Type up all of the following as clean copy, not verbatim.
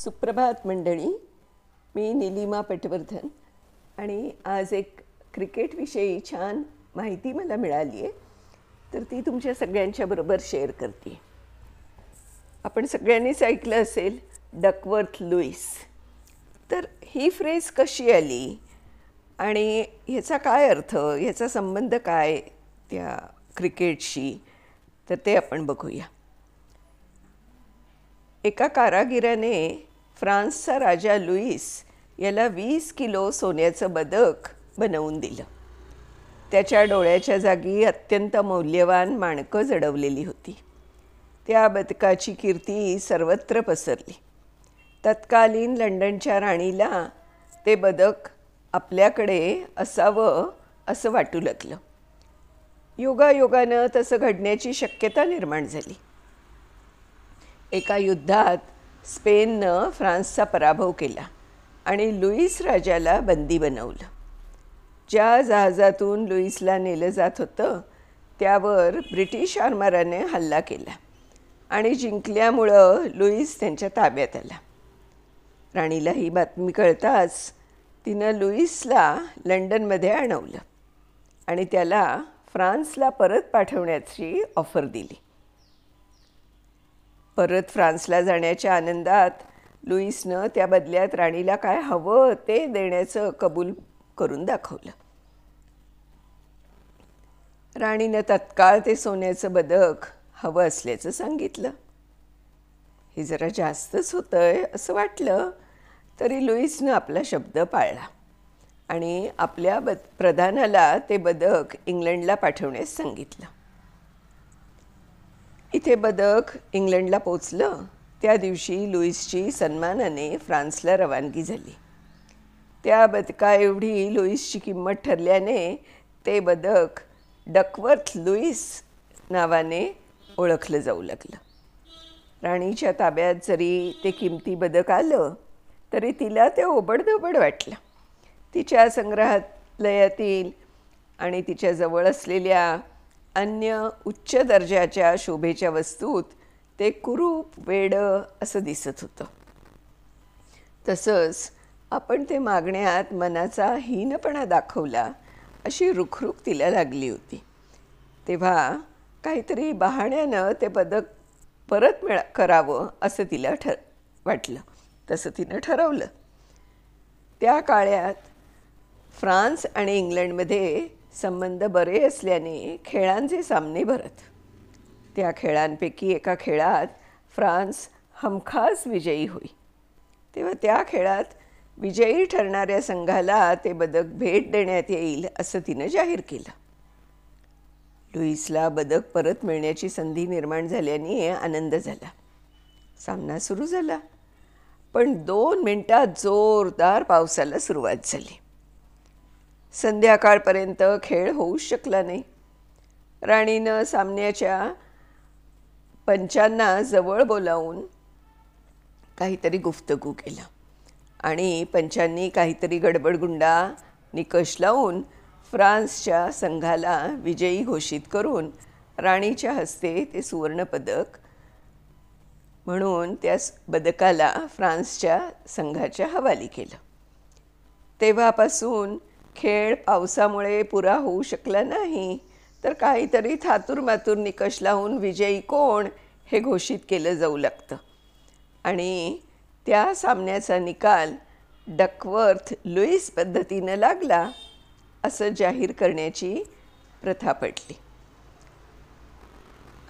सुप्रभात मंडळी. मी नीलिमा पटवर्धन आणि आज एक क्रिकेटविषयी छान माहिती मला मिळाली आहे, तर ती तुमच्या सगळ्यांच्या बरोबर शेअर करते. आपण सगळ्यांनीच ऐकलं असेल डकवर्थ लुईस. तर ही फ्रेज कशी आली आणि ह्याचा काय अर्थ, ह्याचा संबंध काय त्या क्रिकेटशी, तर ते आपण बघूया. एका कारागिराने फ्रान्सचा राजा लुईस याला 20 किलो सोन्याचं बदक बनवून दिलं. त्याच्या डोळ्याच्या जागी अत्यंत मौल्यवान माणकं जडवलेली होती. त्या बदकाची कीर्ती सर्वत्र पसरली. तत्कालीन लंडनच्या राणीला ते बदक आपल्याकडे असावं असं वाटू लागलं. योगायोगानं तसं घडण्याची शक्यता निर्माण झाली. एका युद्धात स्पेननं फ्रान्सचा पराभव केला आणि लुईस राजाला बंदी बनवलं. ज्या जहाजातून लुईसला नेलं जात होतं त्यावर ब्रिटिश आरमाराने हल्ला केला आणि जिंकल्यामुळं लुईस त्यांच्या ताब्यात आला. राणीला ही बातमी कळताच तिनं लुईसला लंडनमध्ये आणवलं आणि त्याला फ्रान्सला परत पाठवण्याची ऑफर दिली. परत फ्रान्सला जाण्याच्या आनंदात लुईसनं त्या बदल्यात राणीला काय हवं ते देण्याचं कबूल करून दाखवलं. राणीनं तत्काळ ते सोन्याचं बदक हवं असल्याचं सांगितलं. हे जरा जास्तच होतंय असं वाटलं तरी लुईसनं आपला शब्द पाळला आणि आपल्या प्रधानाला ते बदक इंग्लंडला पाठवण्यास सांगितलं. इथे बदक इंग्लंडला पोचलं त्या दिवशी लुईसची सन्मानाने फ्रान्सला रवानगी झाली. त्या बदकाएवढी लुईसची किंमत ठरल्याने ते बदक डकवर्थ लुईस नावाने ओळखलं जाऊ लागलं. राणीच्या ताब्यात जरी ते किमती बदक आलं तरी तिला ते ओबडधोबड वाटलं. तिच्या संग्रहालयातील आणि तिच्याजवळ असलेल्या अन्य उच्च दर्जाच्या शोभेच्या वस्तूत ते कुरूप वेडं असं दिसत होतं. तसंच आपण ते मागण्यात मनाचा हीनपणा दाखवला अशी रुखरुख तिला लागली होती. तेव्हा काहीतरी बहाण्यानं ते बदक परत करावं असं तिला वाटलं. तसं तिनं ठरवलं. त्या काळात फ्रान्स आणि इंग्लंडमध्ये संबंध बरे असल्याने खेळांचे सामने भरत. त्या खेळांपैकी एका खेळात फ्रान्स हमखास विजयी होई. तेव्हा त्या खेळात विजयी ठरणाऱ्या संघाला ते बदक भेट देण्यात येईल असं तिनं जाहीर केलं. लुईसला बदक परत मिळण्याची संधी निर्माण झाल्याने आनंद झाला. सामना सुरू झाला, पण 2 मिनिटात जोरदार पावसाला सुरुवात झाली. संध्याकाळपर्यंत खेळ होऊच शकला नाही. राणीनं सामन्याच्या पंचांना जवळ बोलावून काहीतरी गुफ्तगू केलं आणि पंचांनी काहीतरी गडबडगुंडा निकष लावून फ्रान्सच्या संघाला विजयी घोषित करून राणीच्या हस्ते ते सुवर्णपदक म्हणून त्या बदकाला फ्रान्सच्या संघाच्या हवाली केलं. तेव्हापासून खेळ पावसामुळे पुरा होऊ शकला नाही, तर काहीतरी थातूरमातूर निकष लावून विजयी कोण हे घोषित केलं जाऊ लागतं आणि त्या सामन्याचा निकाल डकवर्थ लुईस पद्धतीनं लागला असं जाहीर करण्याची प्रथा पडली.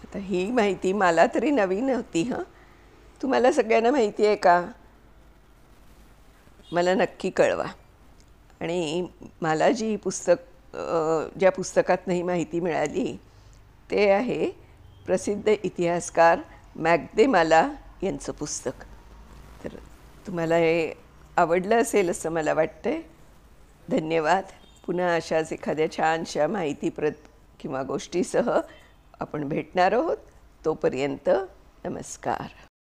आता ही माहिती मला तरी नवीन होती. तुम्हाला सगळ्यांना माहिती आहे का? मला नक्की कळवा. आणि मला जी ज्या पुस्तकातनं ही माहिती मिळाली ते आहे प्रसिद्ध इतिहासकार मॅक्देमाला यांचं पुस्तक. तर तुम्हाला हे आवडलं असेल असं मला वाटतंय. धन्यवाद. पुन्हा अशाच एखाद्या छानशा माहितीप्रद किंवा गोष्टीसह आपण भेटणार आहोत. तोपर्यंत नमस्कार.